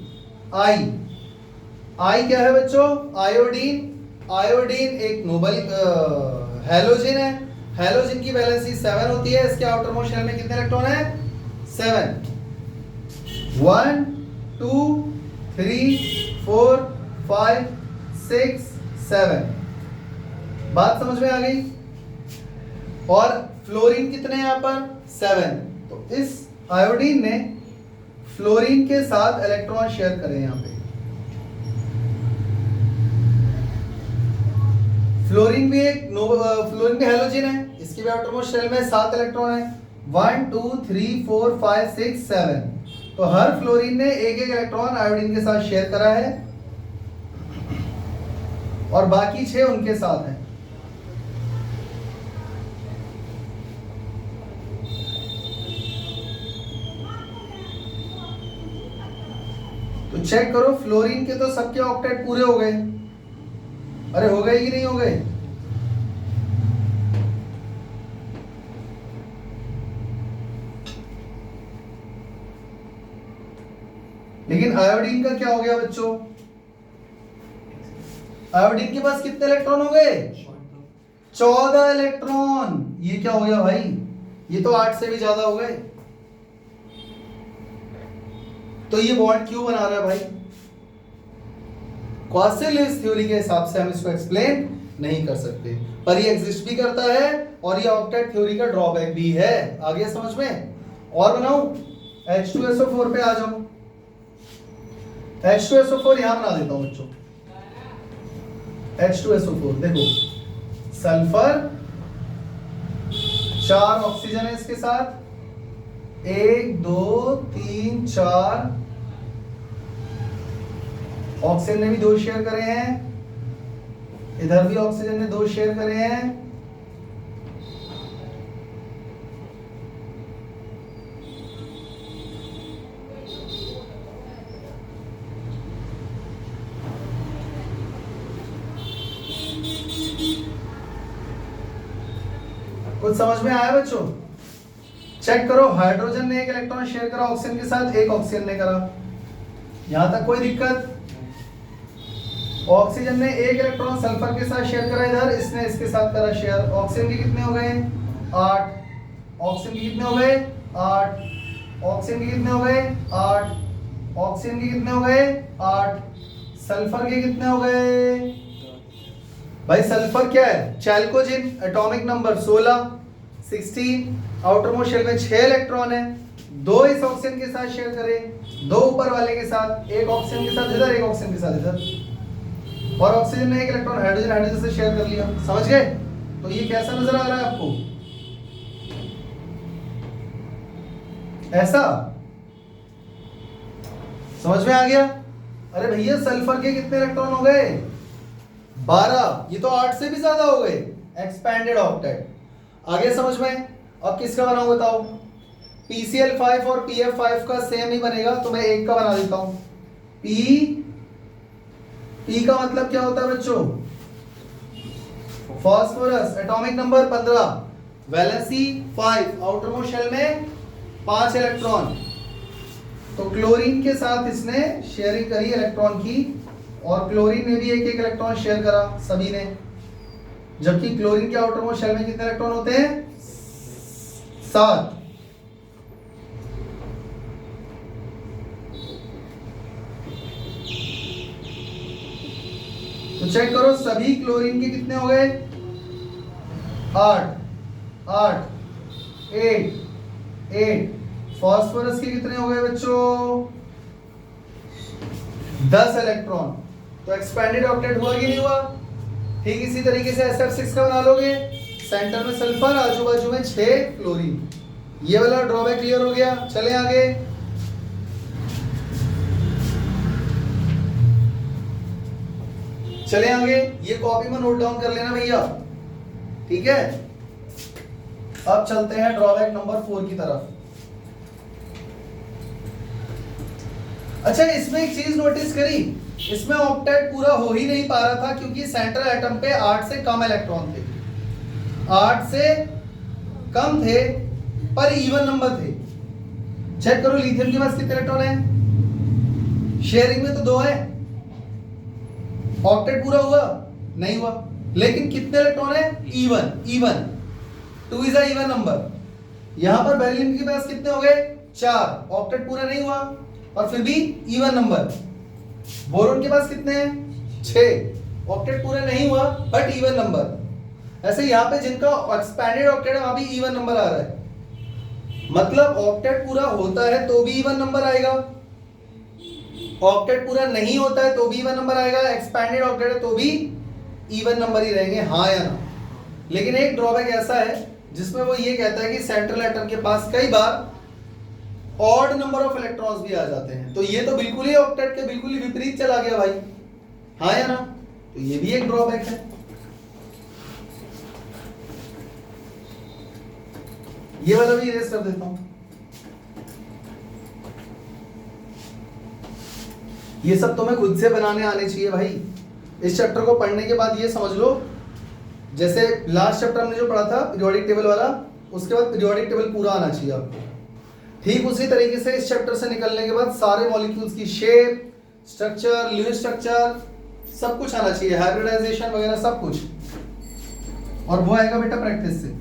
आई क्या है बच्चों? आयोडीन। आयोडीन एक नोबल हैलोजन है। हैलोजन की वैलेंसी 7 होती है। इसके आउटर मोस्ट शेल में कितने इलेक्ट्रॉन है? 7। 1 2 3 4 5 6 7। बात समझ में आ गई? और फ्लोरीन कितने हैं यहाँ पर? 7। तो इस आयोडीन ने फ्लोरीन के साथ इलेक्ट्रॉन शेयर करें यहां पे। फ्लोरीन भी एक फ्लोरीन भी हैलोजन है। इसके भी आउटर मोस्ट शेल में 7 इलेक्ट्रॉन है। 1 2 3 4 5 6 7। तो हर फ्लोरीन ने एक एक इलेक्ट्रॉन आयोडीन के साथ शेयर करा है, और बाकी 6 उनके साथ हैं। तो चेक करो, फ्लोरीन के तो सबके ऑक्टेट पूरे हो गए। अरे हो गए कि नहीं हो गए? लेकिन आयोडीन का क्या हो गया बच्चों? आयोडीन के पास कितने इलेक्ट्रॉन हो गए? 14 इलेक्ट्रॉन। ये क्या हो गया भाई? ये तो 8 से भी ज्यादा हो गए। तो ये बॉन्ड क्यों बना रहा है भाई? क्वासी-ल्यूइस थ्योरी के हिसाब से हम इसको एक्सप्लेन नहीं कर सकते, पर ये एग्जिस्ट भी करता है और ये ऑक्टेट थ्योरी का ड्रॉबैक भी है। आ गया समझ में? और बनाऊं? H2SO4 पे आ जाऊं। H2SO4 यहां बना देता हूं बच्चों। H2SO4 देखो, सल्फर, 4 ऑक्सीजन है इसके साथ, 1 2 3 4 ऑक्सीजन ने भी 2 शेयर करे हैं, इधर भी ऑक्सीजन ने 2 शेयर करे हैं। कुछ समझ में आया बच्चों? चेक करो, हाइड्रोजन ने 1 इलेक्ट्रॉन शेयर करा ऑक्सीजन के साथ, 1 ऑक्सीजन ने करा। यहां तक कोई दिक्कत? ऑक्सीजन ने 1 इलेक्ट्रॉन सल्फर के साथ शेयर करा इधर, इसने इसके साथ करा शेयर। ऑक्सीजन के कितने हो गए? 8। ऑक्सीजन के कितने हो गए? 8। ऑक्सीजन के कितने हो गए? 8। ऑक्सीजन के कितने हो गए? 8। सल्फर के कितने हो गए? भाई सल्फर क्या है? Chalcogen, atomic number 16 16। Outer most shell में 6 इलेक्ट्रॉन है, 2 इस ऑक्सीजन के साथ शेयर करें, 2 ऊपर वाले के साथ, 1 ऑक्सीजन के साथ इधर, 1 ऑक्सीजन के साथ इधर, और ऑक्सीजन ने 1 इलेक्ट्रॉन हाइड्रोजन से शेयर कर लिया। समझ गए? तो ये कैसा नजर आ रहा है आपको? ऐसा समझ में आ गया? अरे भैया सल्फर के कितने इलेक्ट्रॉन हो गए? 12। ये तो 8 से भी ज्यादा हो गए, एक्सपैंडेड ऑक्टेट। आगे समझ में? अब किसका बनाऊं बताओ? PCl5 और PF5 का सेम ही बनेगा, तो मैं एक का बना देता हूं। P का मतलब क्या होता है बच्चों? Phosphorus, atomic number 15, valency 5, outer most shell में 5 इलेक्ट्रॉन। तो क्लोरीन के साथ इसने शेयरिंग करी इलेक्ट्रॉन की, और क्लोरीन ने भी 1 1 इलेक्ट्रॉन शेयर करा सभी ने, जबकि क्लोरीन के आउटर मोस्ट शेल में कितने इलेक्ट्रॉन होते हैं? 7। तो चेक करो, सभी क्लोरीन के कितने हो गए? 8 8 8 8। फास्फोरस के कितने हो गए बच्चों? 10 इलेक्ट्रॉन। तो एक्सपैंडेड ऑक्टेट हुआ कि नहीं हुआ? ठीक इसी तरीके से SF6 का बना लोगे, सेंटर में सल्फर, आजू बाजू में 6 क्लोरीन। ये वाला ड्रॉबैक क्लियर हो गया। चले आगे। चले आगे, ये कॉपी में नोट डाउन कर लेना भैया, ठीक है? अब चलते हैं ड्रॉबैक नंबर 4 की तरफ। अच्छा, इसमें एक चीज नोटिस करी, इसमें ऑक्टेट पूरा हो ही नहीं पा रहा था क्योंकि सेंट्रल एटम पे 8 से कम इलेक्ट्रॉन थे, 8 से कम थे पर इवन नंबर थे। चेक करो, लिथियम के पास कितने इलेक्ट्रॉन है? शेयरिंग में तो 2 है। ऑक्टेट पूरा हुआ? नहीं हुआ। लेकिन कितने इलेक्ट्रॉन है? Even even 2 is a even number. यहां पर बेरिलियम के पास कितने हो गए? 4। ऑक्टेट पूरा नहीं हुआ और फिर भी इवन नंबर। बोरोन के पास कितने हैं? 6। ऑक्टेट पूरा नहीं हुआ बट इवन नंबर। ऐसे यहां पे जिनका एक्सपैंडेड ऑक्टेट है वहां भी इवन नंबर आ रहा है, मतलब ऑक्टेट पूरा होता है तो भी इवन नंबर आएगा, ऑक्टेट पूरा नहीं होता है तो भी इवन नंबर आएगा, एक्सपैंडेड ऑक्टेट है तो भी इवन नंबर ही रहेंगे, हाँ या ना। लेकिन एक ड्रॉबैक ऐसा है जिसमें वो ये कहता है कि सेंट्रल एटम के पास कई बार ऑड नंबर ऑफ इलेक्ट्रॉन्स भी आ जाते हैं, तो ये तो बिल्कुल ही ऑक्टेट के बिल्कुल ही विपरीत चला गया भाई, हाँ या ना। तो ये भी एक ड्रॉबैक है। ये वाला भी इरेज कर देता हूं। ये सब तुम्हें खुद से बनाने आने चाहिए भाई। इस चैप्टर को पढ़ने के बाद ये समझ लो, जैसे लास्ट चैप्टर हमने जो पढ़ा था पीरियोडिक टेबल वाला, उसके बाद पीरियोडिक टेबल पूरा आना चाहिए आपको। ठीक उसी तरीके से इस चैप्टर से निकलने के बाद सारे मॉलिक्यूल्स की शेप, स्ट्रक्चर, ल्यूइस स्ट्रक्चर सब कुछ आना चाहिए, हाइब्रिडाइजेशन वगैरह सब कुछ, और वो आएगा बेटा प्रैक्टिस से।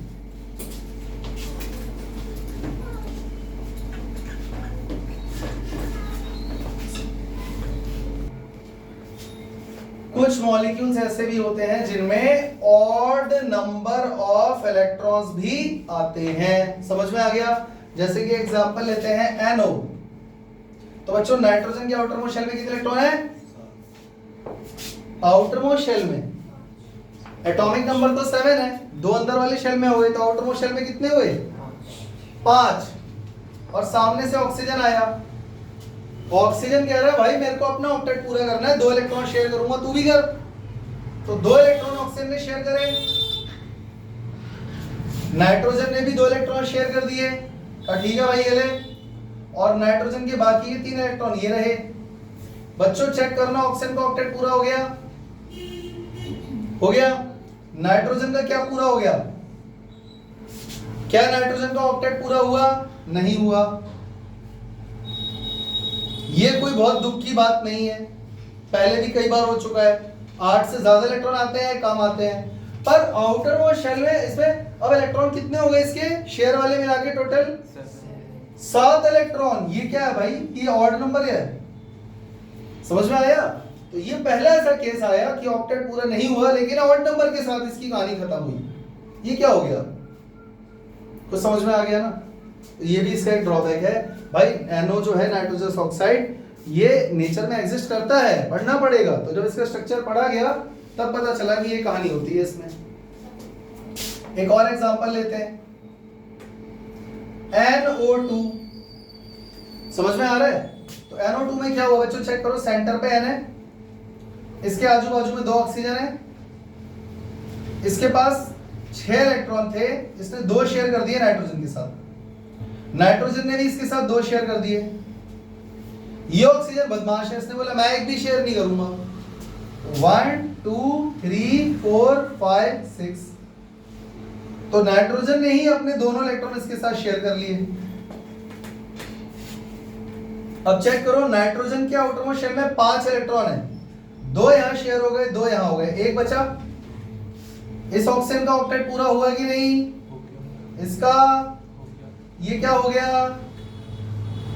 कुछ मॉलिक्यूल्स ऐसे भी होते हैं जिनमें ऑड नंबर ऑफ इलेक्ट्रॉन्स भी आते हैं। समझ में आ गया? जैसे कि एग्जांपल लेते हैं NO। तो बच्चों नाइट्रोजन के आउटर मोस्ट शेल में कितने इलेक्ट्रॉन है? आउटर मोस्ट शेल में एटॉमिक नंबर तो 7 है, 2 अंदर वाले शेल में हो गए, तो आउटर मोस्ट शेल में कितने हुए? 5। और सामने से ऑक्सीजन आया, ऑक्सीजन कह रहा है भाई मेरे को अपना ऑक्टेट पूरा करना है, 2 इलेक्ट्रॉन शेयर करूंगा, तू भी कर। तो 2 इलेक्ट्रॉन ऑक्सीजन ने शेयर करे, नाइट्रोजन ने भी 2 इलेक्ट्रॉन शेयर कर दिए, ठीक है भाई ये ले। और नाइट्रोजन के बाकी के 3 इलेक्ट्रॉन ये रहे। बच्चों चेक करना ऑक्सीजन का ऑक्टेट पूरा हो गया? हो गया। नाइट्रोजन का क्या पूरा हो गया? क्या नाइट्रोजन का ऑक्टेट पूरा हुआ? नहीं हुआ। ये कोई बहुत दुख की बात नहीं है, पहले भी कई बार हो चुका है। 8 से ज्यादा इलेक्ट्रॉन आते हैं, कम आते हैं, पर आउटर मोस्ट शेल में इसमें अब इलेक्ट्रॉन कितने हो गए इसके शेयर वाले मिला के? Total 7 electron. ये क्या है भाई? ये ऑड नंबर है। समझ में आया? तो ये पहला ऐसा केस आया कि ऑक्टेट पूरा नहीं हुआ लेकिन ऑड नंबर के साथ इसकी कहानी खत्म हुई। ये क्या हो गया? कुछ समझ में आ गया ना? तो ये भी इसका एक ड्रॉबैक है भाई। NO जो है नाइट्रोजन ऑक्साइड, ये नेचर में एग्जिस्ट करता है, पढ़ना पड़ेगा। तो जब इसका स्ट्रक्चर पढ़ा गया तब पता चला कि ये कहानी होती है इसमें। एक और एग्जांपल लेते हैं, NO2। समझ में आ रहा है? तो NO2 में क्या हुआ बच्चों? चेक करो, सेंटर पे N है, इसके आजू बाजू में 2 ऑक्सीजन है, इसके पास 6 इलेक्ट्रॉन थे, इसने 2 शेयर कर दिए नाइट्रोजन के साथ, नाइट्रोजन ने भी इसके साथ 2 शेयर कर दिए। ये ऑक्सीजन बदमाश है, इसने बोला मैं एक भी शेयर नहीं करूंगा। 1 2 3 4 5 6, तो नाइट्रोजन ने ही अपने दोनों इलेक्ट्रॉन इसके साथ शेयर कर लिए। अब चेक करो, नाइट्रोजन के आउटर मोस्ट शेल में 5 इलेक्ट्रॉन है, 2 यहां शेयर हो गए, 2 यहां हो गए, 1 बचा। इस ऑक्सीजन का ऑक्टेट पूरा हुआ कि नहीं? इसका ये क्या हो गया?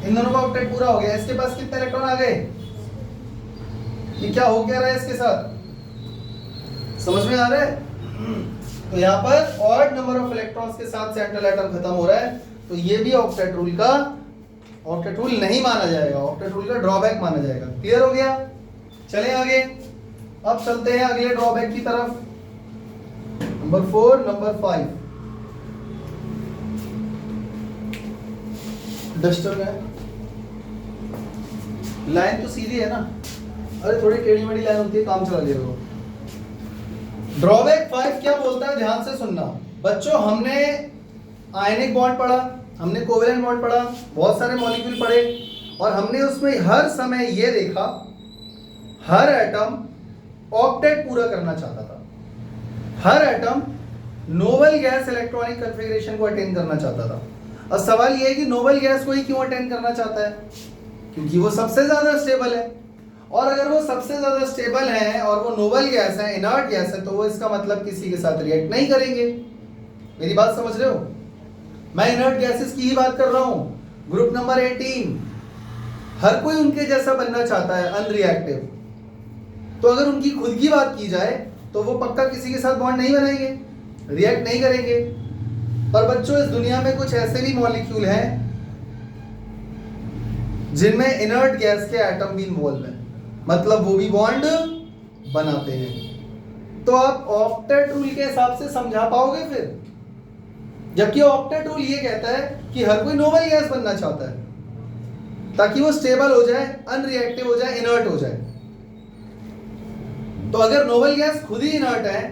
इन दोनों का ऑक्टेट पूरा हो गया। इसके पास कितने इलेक्ट्रॉन आ गए? ये क्या हो क्या रहा है इसके साथ? समझ में आ रहा है? तो यहाँ पर ऑड नंबर ऑफ इलेक्ट्रॉन्स के साथ सेंट्रल एटम खत्म हो रहा है, तो ये भी ऑक्टेट रूल का ऑक्टेट रूल नहीं माना जाएगा, ऑक्टेट रूल का ड्रॉबैक माना जाएगा। क्लियर हो गया? चलें आगे। अब चलते हैं अगले ड्रॉबैक की तरफ, नंबर 4, नंबर 5। डस्टर है, लाइन तो सीधी है ना? अरे थोड़ी टेढ़ी मेढ़ी लाइन होती है, काम चला ले रहे हो। ड्रॉबैक 5 क्या बोलता है? ध्यान से सुनना बच्चों। हमने आयनिक बॉन्ड पढ़ा, हमने कोवेलेंट बॉन्ड पढ़ा, बहुत सारे मॉलिक्यूल पढ़े, और हमने उसमें हर समय ये देखा हर एटम ऑक्टेट पूरा करना चाहता था, हर atom noble gas electronic configuration को अटेन करना चाहता था। अब सवाल ये है कि नोबल गैस को ही क्यों अटेन करना चाहता है? क्योंकि वो सबसे ज्यादा स्टेबल है, और अगर वो सबसे ज्यादा स्टेबल है और वो नोबल गैस है, इनर्ट गैस है, तो वो इसका मतलब किसी के साथ रिएक्ट नहीं करेंगे। मेरी बात समझ रहे हो? मैं इनर्ट गैसेस की ही बात कर रहा हूं। ग्रुप नंबर 18, हर कोई उनके जैसा बनना चाहता है, अनरिएक्टिव। तो अगर उनकी खुद की बात की जाए तो वो पक्का किसी के साथ बॉन्ड नहीं बनाएंगे, रिएक्ट नहीं करेंगे। पर बच्चों इस दुनिया में कुछ ऐसे भी मॉलिक्यूल हैं जिनमें इनर्ट गैस के एटम भी इन्वॉल्व हैं, मतलब वो भी बॉन्ड बनाते हैं। तो आप ऑक्टेट रूल के हिसाब से समझा पाओगे फिर? जबकि ऑक्टेट रूल ये कहता है कि हर कोई नोबल गैस बनना चाहता है ताकि वो स्टेबल हो जाए, अनरिएक्टिव हो जाए, इनर्ट हो जाए। तो अगर नोबल गैस खुद ही इनर्ट है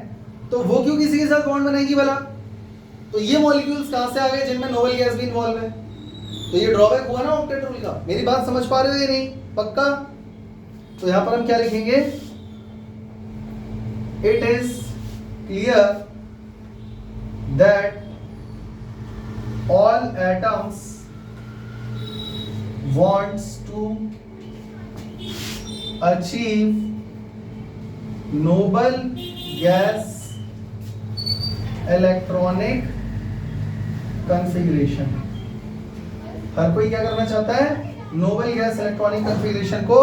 तो वो क्यों किसी के साथ बॉन्ड बनाएगी भला? तो ये मॉलिक्यूल्स कहां से आ गए जिनमें नोबल गैस भी इन्वॉल्व है? तो ये ड्रॉबैक हुआ ना ऑक्टेट रूल का। मेरी बात समझ पा रहे हो या नहीं? पक्का? तो यहां पर हम क्या लिखेंगे? It is clear that all atoms wants to achieve noble gas electronic configuration। हर कोई क्या करना चाहता है? नोबल गैस इलेक्ट्रॉनिक कॉन्फ़िगरेशन को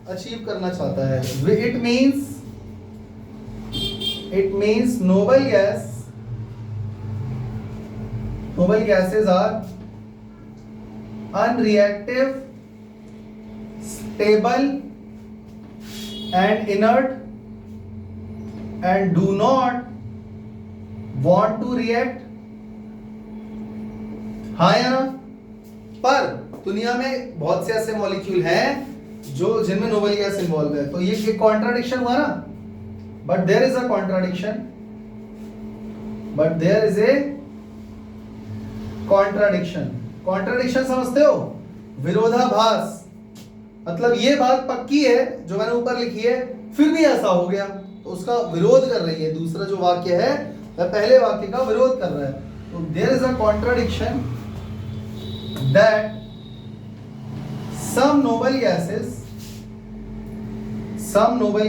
अचीव करना चाहता है। It means It means noble gases are unreactive, stable and inert and do not want to react. हाँ या ना? पर दुनिया में बहुत से ऐसे मॉलिक्यूल हैं जो जिनमें नोबल गैस इन्वॉल्व है, तो ये कॉन्ट्राडिक्शन हुआ ना. But there is a contradiction समझते हो? विरोधाभास. मतलब ये बात पक्की है जो मैंने ऊपर लिखी है, फिर भी ऐसा हो गया, तो उसका विरोध कर रही है. दूसरा जो वाक्य है वह पहले वाक्य का विरोध कर रहा है. तो there is a contradiction that some noble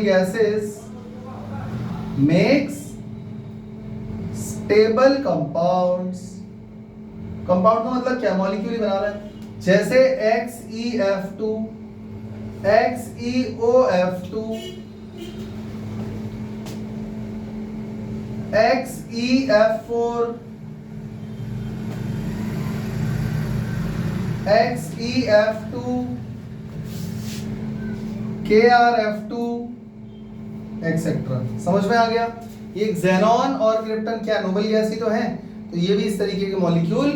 gases makes stable compounds. Compound का मतलब क्या? मॉलिक्यूल ही बना रहा है. जैसे XeF2, XeOF2, XeF4, XeF2, KrF2 etcetera. समझ में आ गया? ये xenon और क्रिप्टन क्या नोबल गैस ही तो हैं, तो ये भी इस तरीके के मॉलिक्यूल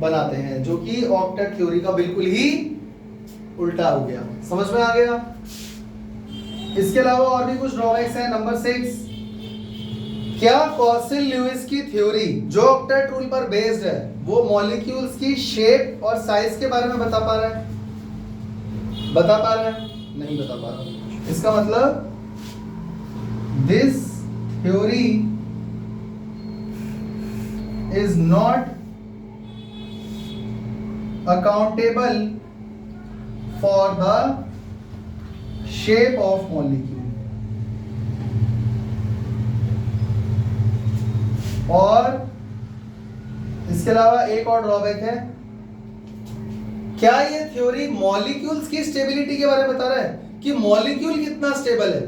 बनाते हैं, जो कि ऑक्टेट थ्योरी का बिल्कुल ही उल्टा हो गया. समझ में आ गया? इसके अलावा और भी कुछ ड्रॉबैक्स हैं. नंबर 6, क्या कॉसिल ल्यूइस की थ्योरी जो ऑक्टेट रूल पर बेस्ड है वो मॉलिक्यूल्स की शेप और साइज के बारे में बता पा रहा है? नहीं बता पा रहा. इसका मतलब this theory is not accountable for the shape of molecule. और इसके अलावा एक और ड्रॉबैक है. क्या ये थ्योरी मॉलिक्यूल्स की स्टेबिलिटी के बारे में बता रहा है कि मॉलिक्यूल कितना स्टेबल है?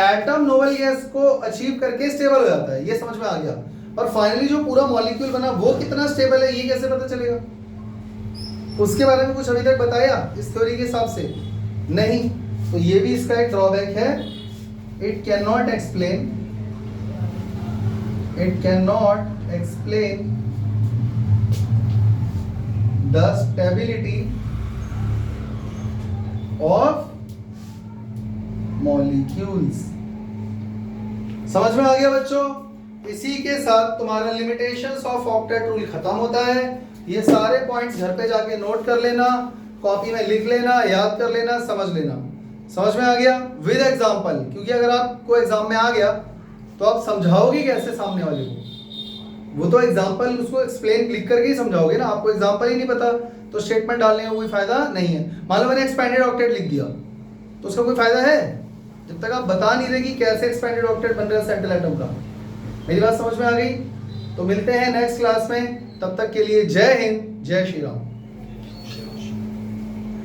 एटम नोबल गैस को अचीव करके स्टेबल हो जाता है, ये समझ में आ गया. और फाइनली जो पूरा मॉलिक्यूल बना वो कितना स्टेबल है, ये कैसे पता चलेगा? उसके बारे में कुछ अभी तक बताया इस थ्योरी के हिसाब से? नहीं. तो ये भी इसका एक ड्रॉबैक है. It can not explain the stability of molecules. समझ में आ गया बच्चों? इसी के साथ तुम्हारा लिमिटेशंस ऑफ ऑक्टेट रूल खत्म होता है. ये सारे पॉइंट्स घर पे जाके नोट कर लेना, कॉपी में लिख लेना, याद कर लेना, समझ लेना. समझ में आ गया? विद एग्जाम्पल, क्योंकि अगर आपको एग्जाम में आ गया तो आप समझाओगे कैसे सामने वाले को? वो तो एग्जाम्पल उसको एक्सप्लेन लिख करके ही समझाओगे ना. आपको एग्जाम्पल ही नहीं पता तो स्टेटमेंट डालने का कोई फायदा नहीं है. मान लो मैंने एक्सपेंडेड ऑक्टेट लिख दिया तो उसका कोई फायदा है जब तक आप बता नहीं रहे कि कैसे एक्सपेंडेड ऑक्टेट बन रहा है सेंट्रल एटम का. मेरी बात समझ में आ गई? तो मिलते हैं नेक्स्ट क्लास में. तब तक के लिए जय हिंद, जय श्री राम.